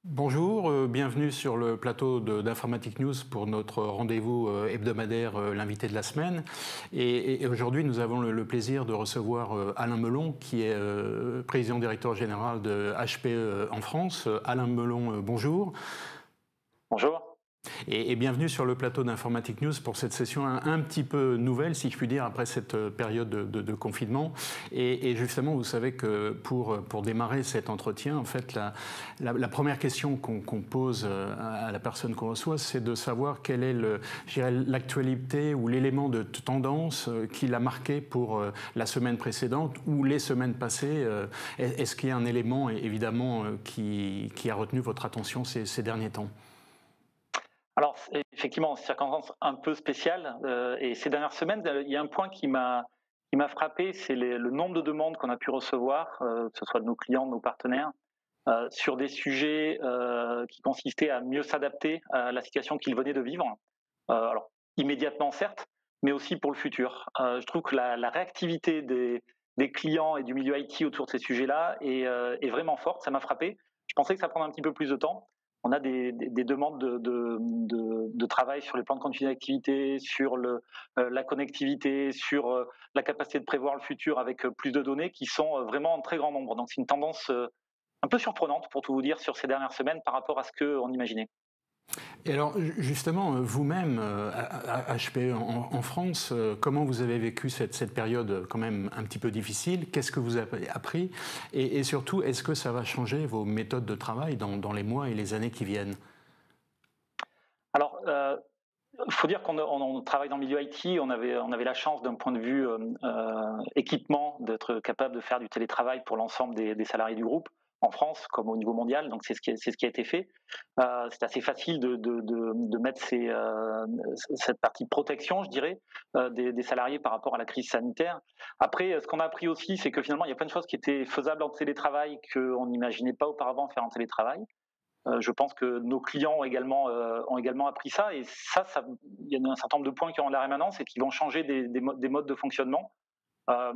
Bonjour, bienvenue sur le plateau d'Informatic News pour notre rendez-vous hebdomadaire, l'invité de la semaine. Et aujourd'hui, nous avons le plaisir de recevoir Alain Melon, qui est président directeur général de HPE en France. Alain Melon, bonjour. Bonjour. Et bienvenue sur le plateau d'Informatic News pour cette session un petit peu nouvelle, si je puis dire, après cette période de confinement. Et justement, vous savez que pour démarrer cet entretien, en fait, la première question qu'on pose à la personne qu'on reçoit, c'est de savoir quelle est l'actualité ou l'élément de tendance qui l'a marqué pour la semaine précédente ou les semaines passées. Est-ce qu'il y a un élément, évidemment, qui a retenu votre attention ces derniers temps ? Alors, effectivement, circonstance un peu spéciale. Et ces dernières semaines, il y a un point qui m'a frappé, c'est le nombre de demandes qu'on a pu recevoir, que ce soit de nos clients, de nos partenaires, sur des sujets qui consistaient à mieux s'adapter à la situation qu'ils venaient de vivre. Alors, immédiatement, certes, mais aussi pour le futur. Je trouve que la réactivité des clients et du milieu IT autour de ces sujets-là est vraiment forte. Ça m'a frappé. Je pensais que ça prendrait un petit peu plus de temps. On a des demandes de travail sur les plans de continuité d'activité, sur la connectivité, sur la capacité de prévoir le futur avec plus de données qui sont vraiment en très grand nombre. Donc c'est une tendance un peu surprenante, pour tout vous dire, sur ces dernières semaines par rapport à ce qu'on imaginait. Et alors, justement, vous-même, à HPE en France, comment vous avez vécu cette période quand même un petit peu difficile? Qu'est-ce que vous avez appris? Et surtout, est-ce que ça va changer vos méthodes de travail dans les mois et les années qui viennent? Alors, il faut dire qu'on travaille dans le milieu IT, on avait la chance d'un point de vue équipement d'être capable de faire du télétravail pour l'ensemble des salariés du groupe, en France comme au niveau mondial, donc c'est ce qui a été fait. C'est assez facile de mettre cette partie protection, je dirais, des salariés par rapport à la crise sanitaire. Après, ce qu'on a appris aussi, c'est que finalement, il y a plein de choses qui étaient faisables en télétravail qu'on n'imaginait pas auparavant faire en télétravail. Je pense que nos clients ont également appris ça, et il y a un certain nombre de points qui ont la rémanence et qui vont changer des modes de fonctionnement. Euh,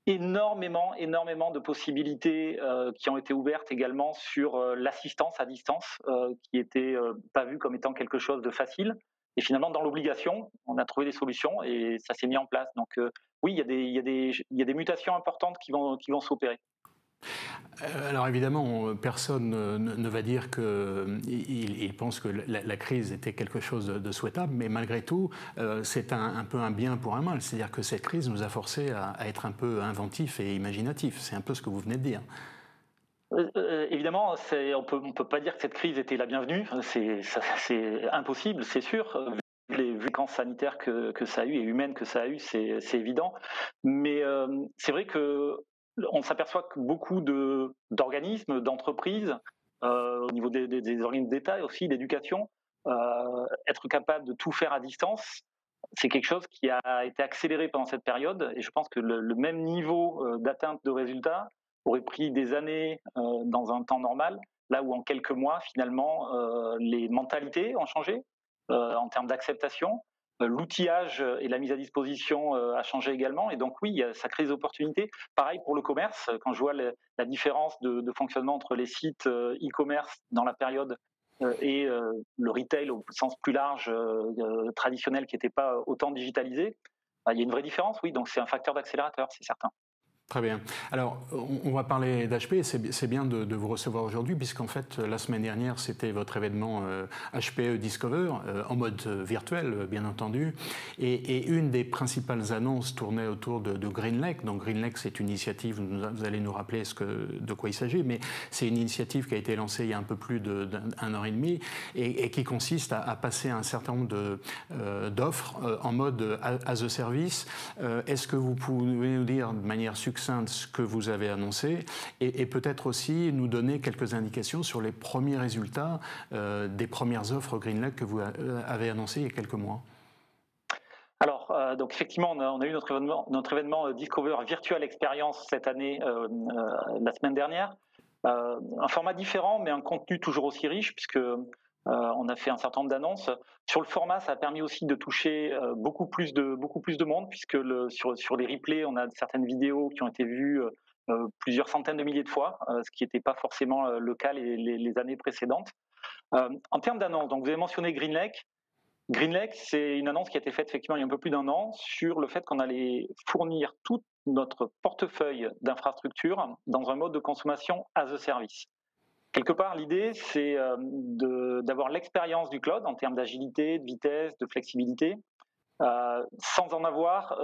énormément de possibilités qui ont été ouvertes également sur l'assistance à distance, qui était pas vue comme étant quelque chose de facile. Et finalement, dans l'obligation, on a trouvé des solutions et ça s'est mis en place. Donc oui, il y a des mutations importantes qui vont s'opérer. Alors évidemment, personne ne va dire qu'il pense que la crise était quelque chose de souhaitable, mais malgré tout, c'est un peu un bien pour un mal. C'est-à-dire que cette crise nous a forcés à être un peu inventifs et imaginatifs. C'est un peu ce que vous venez de dire. Évidemment, on peut pas dire que cette crise était la bienvenue. C'est impossible, c'est sûr. Vu les conséquences sanitaires que ça a eu et humaines que ça a eu, c'est évident. Mais c'est vrai que on s'aperçoit que beaucoup d'organismes, d'entreprises, au niveau des organismes d'État et aussi d'éducation, être capable de tout faire à distance, c'est quelque chose qui a été accéléré pendant cette période. Et je pense que le même niveau d'atteinte de résultats aurait pris des années dans un temps normal, là où en quelques mois, finalement, les mentalités ont changé en termes d'acceptation. L'outillage et la mise à disposition a changé également. Et donc oui, ça crée des opportunités. Pareil pour le commerce, quand je vois la différence de fonctionnement entre les sites e-commerce dans la période et le retail au sens plus large, traditionnel, qui n'était pas autant digitalisé, il y a une vraie différence, oui. Donc c'est un facteur d'accélérateur, c'est certain. Très bien. Alors, on va parler d'HPE. C'est bien de vous recevoir aujourd'hui, puisqu'en fait, la semaine dernière, c'était votre événement HPE Discover, en mode virtuel, bien entendu. Et une des principales annonces tournait autour de GreenLake. Donc, GreenLake, c'est une initiative, vous allez nous rappeler de quoi il s'agit, mais c'est une initiative qui a été lancée il y a un peu plus d'un an et demi et qui consiste à passer un certain nombre d'offres en mode as a service. Est-ce que vous pouvez nous dire de manière succincte ce que vous avez annoncé et peut-être aussi nous donner quelques indications sur les premiers résultats des premières offres GreenLake que vous avez annoncées il y a quelques mois? Alors, donc effectivement, on a eu notre événement Discover Virtual Experience cette année, la semaine dernière. Un format différent, mais un contenu toujours aussi riche, puisque on a fait un certain nombre d'annonces. Sur le format, ça a permis aussi de toucher beaucoup plus de monde, puisque sur les replays, on a certaines vidéos qui ont été vues plusieurs centaines de milliers de fois, ce qui n'était pas forcément le cas les années précédentes. En termes d'annonces, donc vous avez mentionné GreenLake. GreenLake, c'est une annonce qui a été faite effectivement il y a un peu plus d'un an sur le fait qu'on allait fournir tout notre portefeuille d'infrastructures dans un mode de consommation as a service. Quelque part, l'idée, c'est d'avoir l'expérience du cloud en termes d'agilité, de vitesse, de flexibilité, sans en avoir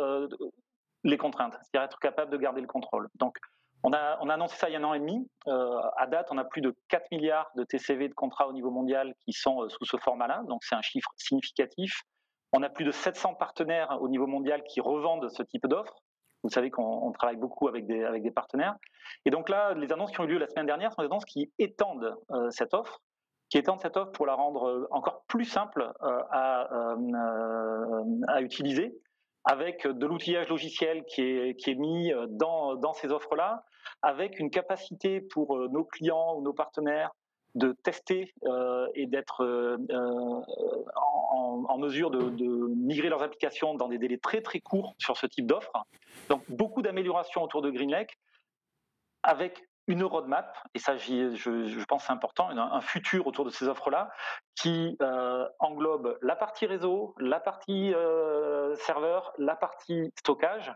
les contraintes, c'est-à-dire être capable de garder le contrôle. Donc, on a annoncé ça il y a un an et demi. À date, on a plus de 4 milliards de TCV de contrats au niveau mondial qui sont sous ce format-là, donc c'est un chiffre significatif. On a plus de 700 partenaires au niveau mondial qui revendent ce type d'offres. Vous savez qu'on travaille beaucoup avec des partenaires. Et donc là, les annonces qui ont eu lieu la semaine dernière sont des annonces qui étendent cette offre, pour la rendre encore plus simple à utiliser, avec de l'outillage logiciel qui est mis dans ces offres-là, avec une capacité pour nos clients ou nos partenaires de tester et d'être en mesure de migrer leurs applications dans des délais très très courts sur ce type d'offre. Donc beaucoup d'améliorations autour de GreenLake, avec une roadmap, et ça je pense que c'est important, un futur autour de ces offres-là, qui englobe la partie réseau, la partie serveur, la partie stockage,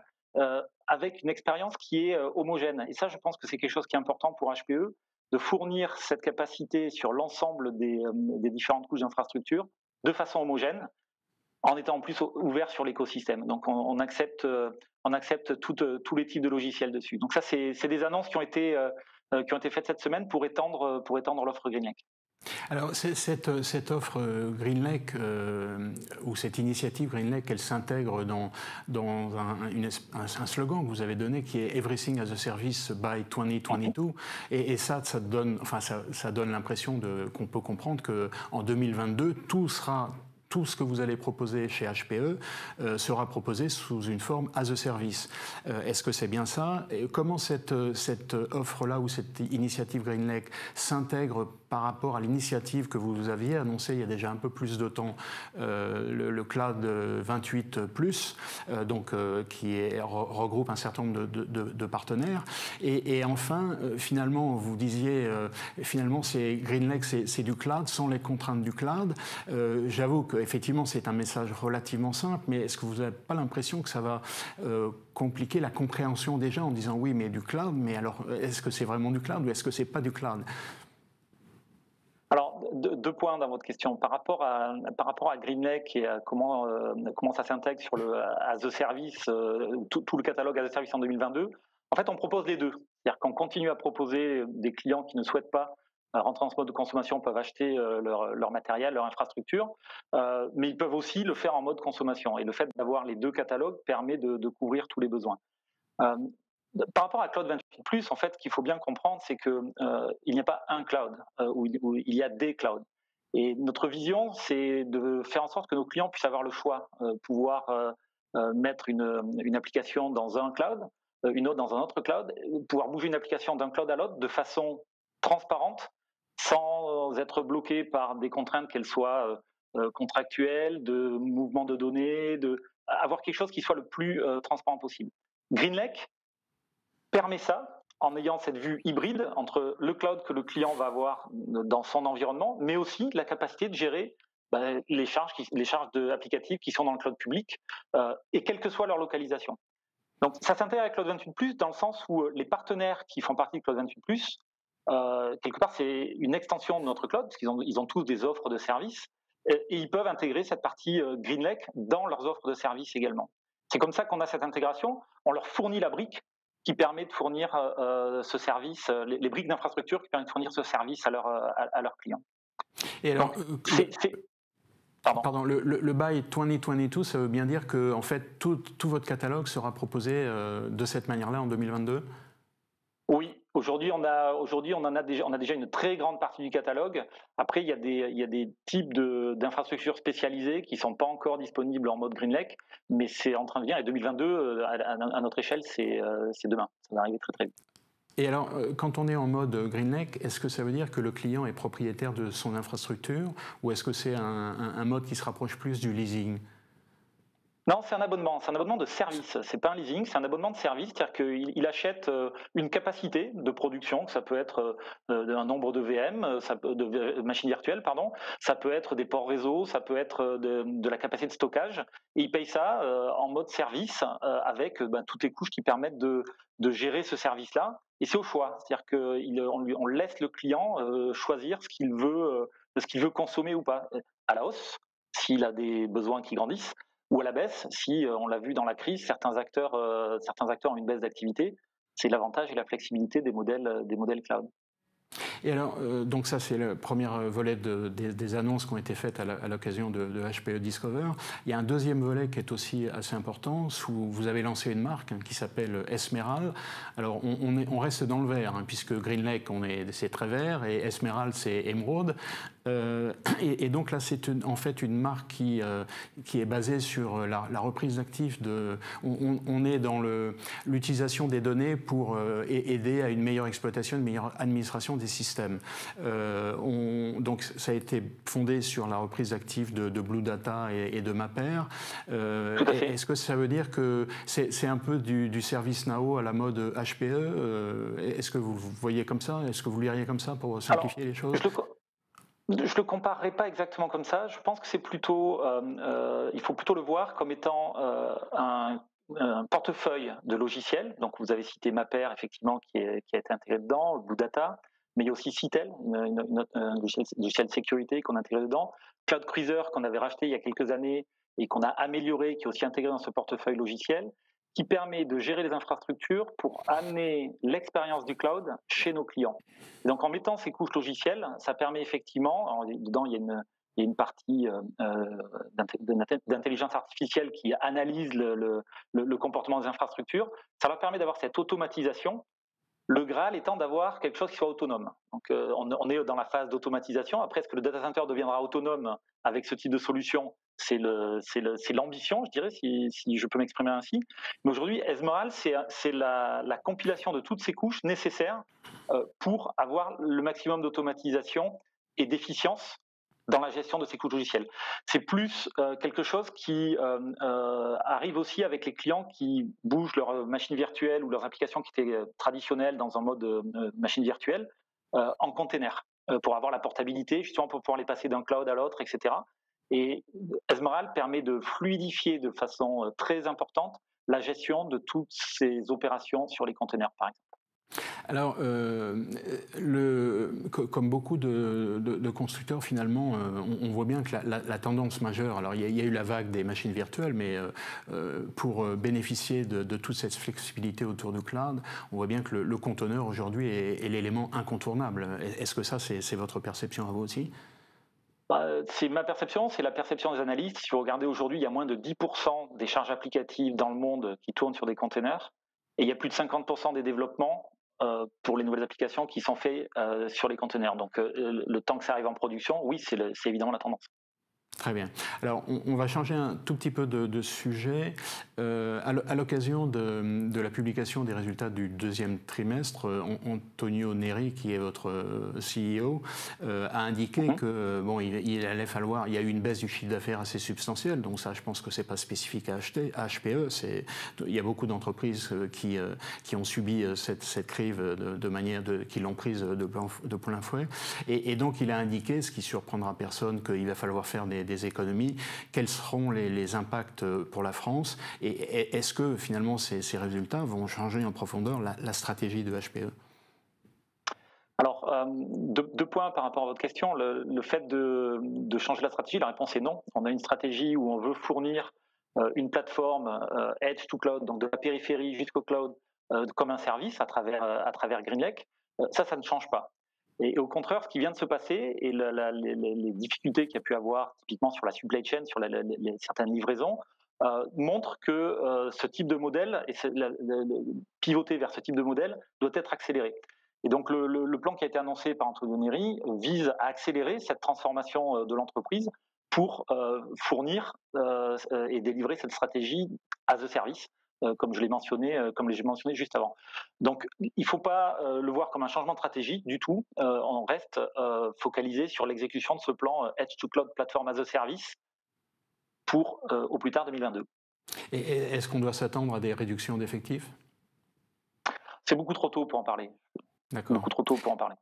avec une expérience qui est homogène. Et ça, je pense que c'est quelque chose qui est important pour HPE, de fournir cette capacité sur l'ensemble des différentes couches d'infrastructure de façon homogène, en étant en plus ouvert sur l'écosystème. Donc on accepte tous les types de logiciels dessus. Donc ça, c'est des annonces qui ont été faites cette semaine pour étendre l'offre GreenLake. Alors cette offre GreenLake ou cette initiative GreenLake, elle s'intègre dans un slogan que vous avez donné qui est Everything as a Service by 2022, et ça donne l'impression qu'on peut comprendre qu'en 2022 tout ce que vous allez proposer chez HPE sera proposé sous une forme as a service. Est-ce que c'est bien ça? Et comment cette offre-là ou cette initiative GreenLake s'intègre par rapport à l'initiative que vous aviez annoncée il y a déjà un peu plus de temps, le Cloud 28+, qui regroupe un certain nombre de partenaires. Et enfin, finalement, vous disiez, finalement, GreenLake, c'est du cloud, sans les contraintes du cloud. J'avoue qu'effectivement, c'est un message relativement simple, mais est-ce que vous n'avez pas l'impression que ça va compliquer la compréhension des gens en disant oui, mais du cloud, mais alors est-ce que c'est vraiment du cloud ou est-ce que c'est pas du cloud? Alors, deux points dans votre question. Par rapport à GreenLake et à comment ça s'intègre sur le as a service, tout le catalogue as a service en 2022, en fait, on propose les deux. C'est-à-dire qu'on continue à proposer des clients qui ne souhaitent pas rentrer en ce mode de consommation, peuvent acheter leur matériel, leur infrastructure, mais ils peuvent aussi le faire en mode consommation. Et le fait d'avoir les deux catalogues permet de couvrir tous les besoins. Par rapport à Cloud 28+, en fait, ce qu'il faut bien comprendre, c'est qu'il n'y a pas un cloud, où il y a des clouds. Et notre vision, c'est de faire en sorte que nos clients puissent avoir le choix, pouvoir mettre une application dans un cloud, une autre dans un autre cloud, pouvoir bouger une application d'un cloud à l'autre de façon transparente, sans être bloqué par des contraintes, qu'elles soient contractuelles, de mouvement de données, avoir quelque chose qui soit le plus transparent possible. GreenLake permet ça en ayant cette vue hybride entre le cloud que le client va avoir dans son environnement, mais aussi la capacité de gérer les charges applicatives qui sont dans le cloud public, et quelle que soit leur localisation. Donc ça s'intègre avec Cloud 28+, dans le sens où les partenaires qui font partie de Cloud 28+, quelque part c'est une extension de notre cloud, parce qu'ils ont tous des offres de services, et ils peuvent intégrer cette partie GreenLake dans leurs offres de services également. C'est comme ça qu'on a cette intégration. On leur fournit la brique qui permet de fournir ce service, les briques d'infrastructure qui permettent de fournir ce service à leurs clients. Et alors, Pardon, le by 2022, ça veut bien dire que en fait, tout votre catalogue sera proposé de cette manière-là en 2022? Oui, aujourd'hui on a déjà une très grande partie du catalogue. Après, il y a des types d'infrastructures spécialisées qui sont pas encore disponibles en mode GreenLake, mais c'est en train de venir. Et 2022, à notre échelle, c'est demain. Ça va arriver très très vite. Et alors, quand on est en mode GreenLake, est-ce que ça veut dire que le client est propriétaire de son infrastructure ou est-ce que c'est un mode qui se rapproche plus du leasing? Non, c'est un abonnement de service. C'est pas un leasing, c'est un abonnement de service, c'est-à-dire qu'il achète une capacité de production, ça peut être un nombre de VM, de machines virtuelles, pardon, ça peut être des ports réseau, ça peut être de la capacité de stockage, et il paye ça en mode service avec toutes les couches qui permettent de gérer ce service-là. Et c'est au choix, c'est-à-dire on laisse le client choisir ce qu'il veut consommer ou pas, à la hausse s'il a des besoins qui grandissent, ou à la baisse, si on l'a vu dans la crise, certains acteurs ont une baisse d'activité. C'est l'avantage et la flexibilité des modèles cloud. Et alors, donc ça c'est le premier volet des annonces qui ont été faites à l'occasion de HPE Discover. Il y a un deuxième volet qui est aussi assez important, où vous avez lancé une marque qui s'appelle Esmeral. Alors on reste dans le vert, puisque GreenLake c'est très vert et Esmeral c'est émeraude. Et donc là, c'est en fait une marque qui est basée sur la reprise d'actifs. On est dans l'utilisation des données pour aider à une meilleure exploitation, une meilleure administration des systèmes. Donc ça a été fondé sur la reprise d'actifs de Blue Data et de Mapper. Est-ce que ça veut dire que c'est un peu du service now à la mode HPE? Est-ce que vous voyez comme ça? Est-ce que vous liriez comme ça pour simplifier les choses? Je ne le comparerai pas exactement comme ça. Je pense que c'est plutôt, il faut plutôt le voir comme étant un portefeuille de logiciels. Donc vous avez cité Mapper, effectivement, qui a été intégré dedans, Blue Data, mais il y a aussi Citel, un logiciel de sécurité qu'on a intégré dedans, Cloud Cruiser qu'on avait racheté il y a quelques années et qu'on a amélioré, qui est aussi intégré dans ce portefeuille logiciel, qui permet de gérer les infrastructures pour amener l'expérience du cloud chez nos clients. Et donc en mettant ces couches logicielles, ça permet effectivement, dedans il y a une partie d'intelligence artificielle qui analyse le comportement des infrastructures, ça va permettre d'avoir cette automatisation. Le Graal étant d'avoir quelque chose qui soit autonome. Donc, on est dans la phase d'automatisation. Après, est-ce que le data center deviendra autonome avec ce type de solution? C'est l'ambition, je dirais, si je peux m'exprimer ainsi. Mais aujourd'hui, Esmeral, c'est la compilation de toutes ces couches nécessaires pour avoir le maximum d'automatisation et d'efficience dans la gestion de ces couches logicielles. C'est plus quelque chose qui arrive aussi avec les clients qui bougent leurs machines virtuelles ou leurs applications qui étaient traditionnelles dans un mode machine virtuelle en container pour avoir la portabilité, justement pour pouvoir les passer d'un cloud à l'autre, etc. Et Esmeral permet de fluidifier de façon très importante la gestion de toutes ces opérations sur les containers, par exemple. Alors, comme beaucoup de constructeurs, finalement, on voit bien que la tendance majeure, alors il y a eu la vague des machines virtuelles, mais pour bénéficier de toute cette flexibilité autour du cloud, on voit bien que le conteneur aujourd'hui est l'élément incontournable. Est-ce que ça, c'est votre perception à vous aussi? C'est ma perception, c'est la perception des analystes. Si vous regardez aujourd'hui, il y a moins de 10% des charges applicatives dans le monde qui tournent sur des containers, et il y a plus de 50% des développements pour les nouvelles applications qui sont faits sur les containers. Donc le temps que ça arrive en production, oui, c'est évidemment la tendance. Très bien. Alors, on va changer un tout petit peu de sujet. À l'occasion de la publication des résultats du deuxième trimestre, Antonio Neri, qui est votre CEO, a indiqué que il allait falloir. Il y a eu une baisse du chiffre d'affaires assez substantielle. Donc ça, je pense que c'est pas spécifique à HPE. Il y a beaucoup d'entreprises qui ont subi cette crise qui l'ont prise de plein fouet. Et donc, il a indiqué, ce qui surprendra personne, qu'il va falloir faire des économies, quels seront les impacts pour la France et est-ce que finalement ces résultats vont changer en profondeur la stratégie de HPE? Alors, deux points par rapport à votre question. Le fait de changer la stratégie, la réponse est non. On a une stratégie où on veut fournir une plateforme edge to cloud, donc de la périphérie jusqu'au cloud, comme un service à travers GreenLake. Ça ne change pas. Et au contraire, ce qui vient de se passer et les difficultés qu'il y a pu avoir typiquement sur la supply chain, sur certaines livraisons, montrent que ce type de modèle et pivoter vers ce type de modèle doit être accéléré. Et donc le plan qui a été annoncé par Antonio Neri vise à accélérer cette transformation de l'entreprise pour fournir et délivrer cette stratégie as a service, comme j'ai mentionné juste avant. Donc, il ne faut pas le voir comme un changement de stratégie du tout. On reste focalisé sur l'exécution de ce plan Edge to Cloud Platform as a Service pour au plus tard 2022. Et est-ce qu'on doit s'attendre à des réductions d'effectifs? C'est beaucoup trop tôt pour en parler. D'accord. Beaucoup trop tôt pour en parler.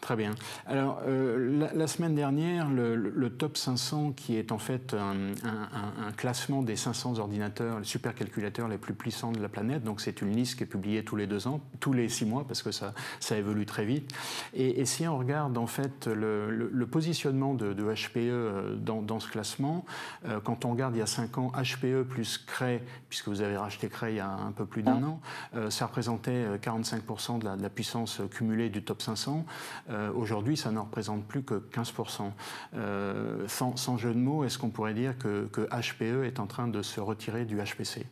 Très bien. Alors, la semaine dernière, le Top 500, qui est en fait un classement des 500 ordinateurs, les supercalculateurs les plus puissants de la planète, donc c'est une liste qui est publiée tous les 2 ans, tous les 6 mois, parce que ça évolue très vite. Et si on regarde en fait le positionnement de HPE dans ce classement, quand on regarde il y a 5 ans, HPE plus Cray, puisque vous avez racheté Cray il y a un peu plus d'1 an, ça représentait 45% de la puissance cumulée du Top 500. Aujourd'hui, ça n'en représente plus que 15%. Sans jeu de mots, est-ce qu'on pourrait dire que HPE est en train de se retirer du HPC?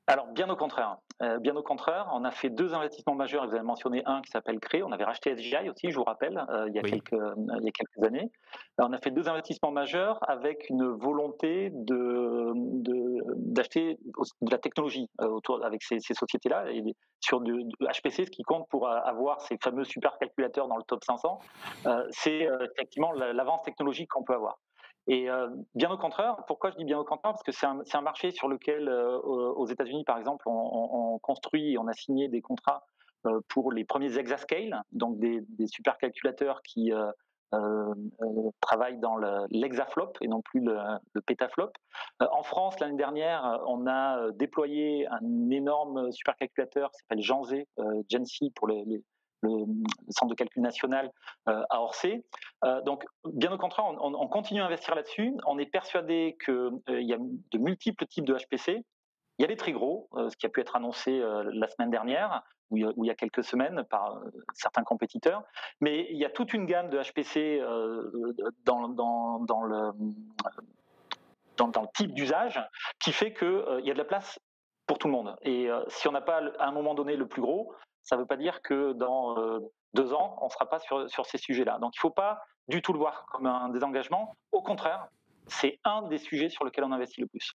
Alors, bien au contraire. On a fait 2 investissements majeurs, et vous avez mentionné un qui s'appelle Cray. On avait racheté SGI aussi, je vous rappelle, il y a quelques années. Alors, on a fait 2 investissements majeurs avec une volonté d'acheter de la technologie autour avec ces sociétés-là. Et sur de HPC, ce qui compte pour avoir ces fameux supercalculateurs dans le top 500, c'est effectivement l'avance technologique qu'on peut avoir. Et bien au contraire, pourquoi je dis bien au contraire? Parce que c'est un marché sur lequel, aux États-Unis, par exemple, on construit et on a signé des contrats pour les premiers exascales, donc des supercalculateurs qui travaillent dans l'hexaflop et non plus le pétaflop. En France, l'année dernière, on a déployé un énorme supercalculateur qui s'appelle GENCI pour le centre de calcul national à Orsay. Donc, bien au contraire, on continue à investir là-dessus. On est persuadé qu'il y a de multiples types de HPC. Il y a les très gros, ce qui a pu être annoncé la semaine dernière, ou il y a quelques semaines par certains compétiteurs. Mais il y a toute une gamme de HPC dans le type d'usage qui fait qu'il y a de la place pour tout le monde. Et si on n'a pas à un moment donné le plus gros, ça ne veut pas dire que dans 2 ans, on ne sera pas sur ces sujets-là. Donc il ne faut pas du tout le voir comme un désengagement. Au contraire, c'est un des sujets sur lesquels on investit le plus.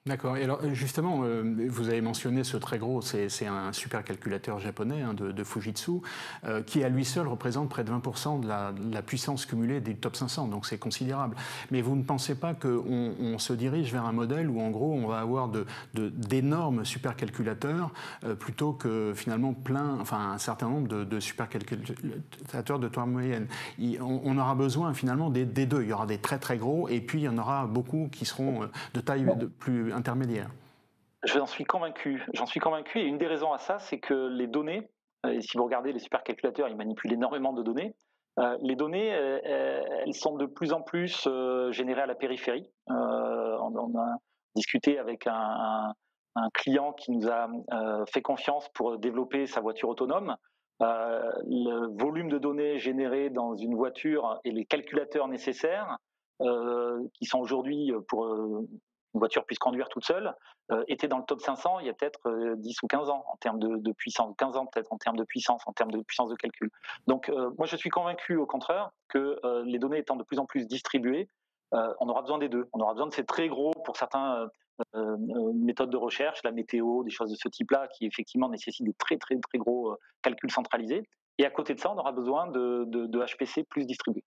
D'accord. Et alors justement, vous avez mentionné ce très gros, c'est un supercalculateur japonais de Fujitsu, qui à lui seul représente près de 20% de la puissance cumulée des top 500, donc c'est considérable. Mais vous ne pensez pas qu'on se dirige vers un modèle où en gros on va avoir d'énormes supercalculateurs plutôt que finalement un certain nombre de supercalculateurs de taille moyenne? On aura besoin finalement des deux. Il y aura des très très gros et puis il y en aura beaucoup qui seront de taille plus intermédiaire. J'en suis convaincu. Et une des raisons à ça, c'est que les données, et si vous regardez les supercalculateurs, ils manipulent énormément de données. Les données, elles sont de plus en plus générées à la périphérie. On a discuté avec un client qui nous a fait confiance pour développer sa voiture autonome. Le volume de données générées dans une voiture et les calculateurs nécessaires, qui sont aujourd'hui pour une voiture puisse conduire toute seule, était dans le top 500 il y a peut-être 10 ou 15 ans en termes de puissance, 15 ans peut-être en termes de puissance de calcul. Donc moi je suis convaincu au contraire que les données étant de plus en plus distribuées, on aura besoin des deux. On aura besoin de ces très gros pour certains méthodes de recherche, la météo, des choses de ce type-là qui effectivement nécessitent des très très très gros calculs centralisés. Et à côté de ça, on aura besoin de HPC plus distribués.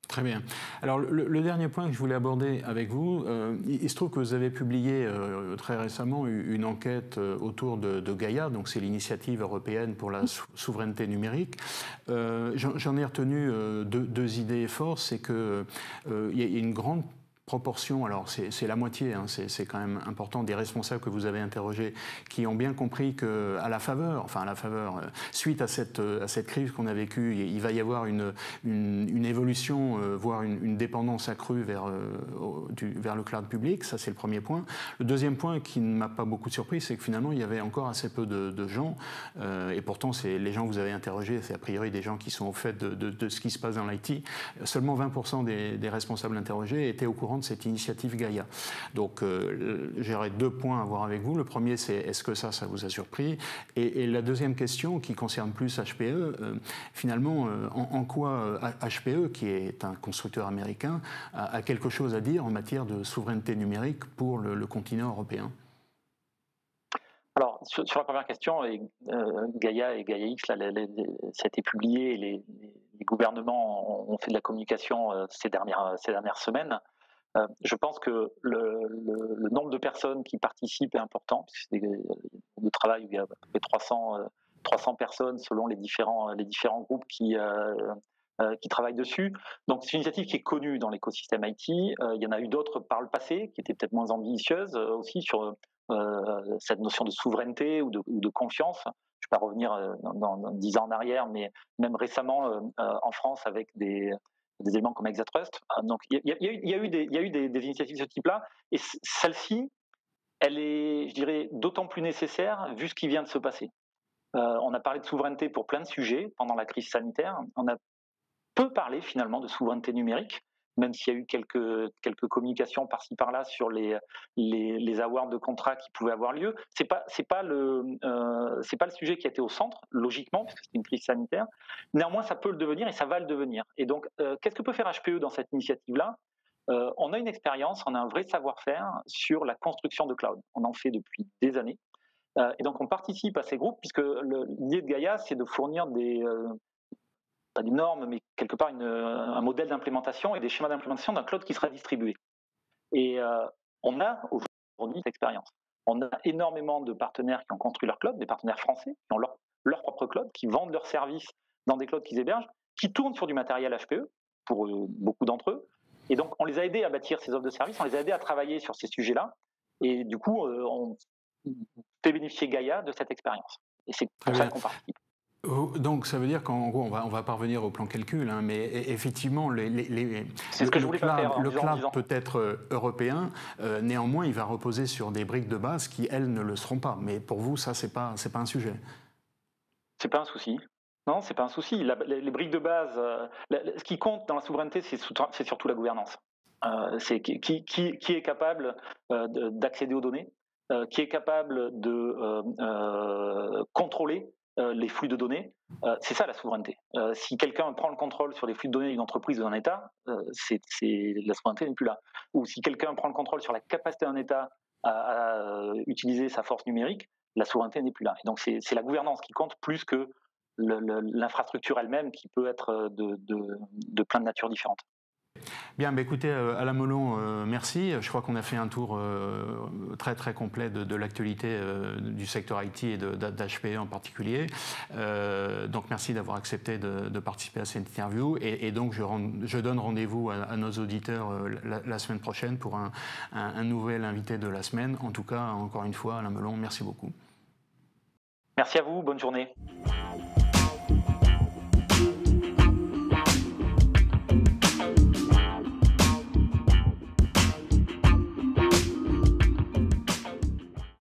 Très bien. Alors le dernier point que je voulais aborder avec vous, il se trouve que vous avez publié très récemment une enquête autour de Gaïa, donc c'est l'initiative européenne pour la souveraineté numérique. J'en ai retenu deux idées fortes, c'est qu'il y a une grande proportion, alors c'est la moitié, hein, c'est quand même important, des responsables que vous avez interrogés qui ont bien compris qu'à la faveur, suite à cette crise qu'on a vécue, il va y avoir une évolution, voire une dépendance accrue vers le cloud public. Ça, c'est le premier point. Le deuxième point qui ne m'a pas beaucoup surpris, c'est que finalement, il y avait encore assez peu de gens, et pourtant, les gens que vous avez interrogés, c'est a priori des gens qui sont au fait de ce qui se passe dans l'IT. Seulement 20% des responsables interrogés étaient au courant de cette initiative Gaïa. Donc j'aurais 2 points à voir avec vous. Le premier, c'est est-ce que ça vous a surpris? Et la deuxième question qui concerne plus HPE, finalement, en quoi HPE, qui est un constructeur américain, a quelque chose à dire en matière de souveraineté numérique pour le continent européen? sur la première question, Gaïa et Gaïa-X, ça a été publié, et les gouvernements ont fait de la communication ces dernières semaines. Je pense que le nombre de personnes qui participent est important, puisque c'est des travail où il y a à peu près 300 personnes selon les différents groupes qui travaillent dessus. Donc c'est une initiative qui est connue dans l'écosystème IT. Il y en a eu d'autres par le passé qui étaient peut-être moins ambitieuses aussi sur cette notion de souveraineté ou de confiance. Je ne vais pas revenir dans 10 ans en arrière, mais même récemment en France avec des éléments comme Exatrust. Donc il y a eu des initiatives de ce type-là, et celle-ci, elle est, je dirais, d'autant plus nécessaire vu ce qui vient de se passer. On a parlé de souveraineté pour plein de sujets pendant la crise sanitaire. On a peu parlé finalement de souveraineté numérique, même s'il y a eu quelques communications par-ci par-là sur les awards de contrats qui pouvaient avoir lieu. C'est pas le sujet qui a été au centre, logiquement, parce que c'est une crise sanitaire. Néanmoins, ça peut le devenir et ça va le devenir. Et donc, qu'est-ce que peut faire HPE dans cette initiative-là ? On a une expérience, on a un vrai savoir-faire sur la construction de cloud. On en fait depuis des années. Et donc, on participe à ces groupes, puisque l'idée de Gaïa, c'est de fournir pas des normes, mais quelque part un modèle d'implémentation et des schémas d'implémentation d'un cloud qui sera distribué. Et on a aujourd'hui cette expérience. On a énormément de partenaires qui ont construit leur cloud, des partenaires français qui ont leur propre cloud, qui vendent leurs services dans des clouds qu'ils hébergent, qui tournent sur du matériel HPE, pour beaucoup d'entre eux. Et donc, on les a aidés à bâtir ces offres de services, on les a aidés à travailler sur ces sujets-là. Et du coup, on fait bénéficier Gaïa de cette expérience. Et c'est pour ça qu'on participe. Donc ça veut dire qu'en gros, on va parvenir au plan calcul, hein, mais effectivement, c'est ce que je voulais pas faire, le cloud peut être européen, néanmoins il va reposer sur des briques de base qui, elles, ne le seront pas. Mais pour vous, ça, c'est pas un sujet. C'est pas un souci. Non, c'est pas un souci. Les briques de base, ce qui compte dans la souveraineté, c'est surtout la gouvernance. C'est qui est capable d'accéder aux données, qui est capable de contrôler les flux de données. C'est ça la souveraineté. Si quelqu'un prend le contrôle sur les flux de données d'une entreprise ou d'un État, la souveraineté n'est plus là. Ou si quelqu'un prend le contrôle sur la capacité d'un État à utiliser sa force numérique, la souveraineté n'est plus là. Et donc c'est la gouvernance qui compte plus que l'infrastructure elle-même, qui peut être de plein de natures différentes. Bien, bah écoutez, Alain Melon, merci. Je crois qu'on a fait un tour très très complet de l'actualité du secteur IT et d'HPE en particulier. Donc merci d'avoir accepté de participer à cette interview. Et donc je donne rendez-vous à nos auditeurs la semaine prochaine pour un nouvel invité de la semaine. En tout cas, encore une fois, Alain Melon, merci beaucoup. Merci à vous, bonne journée.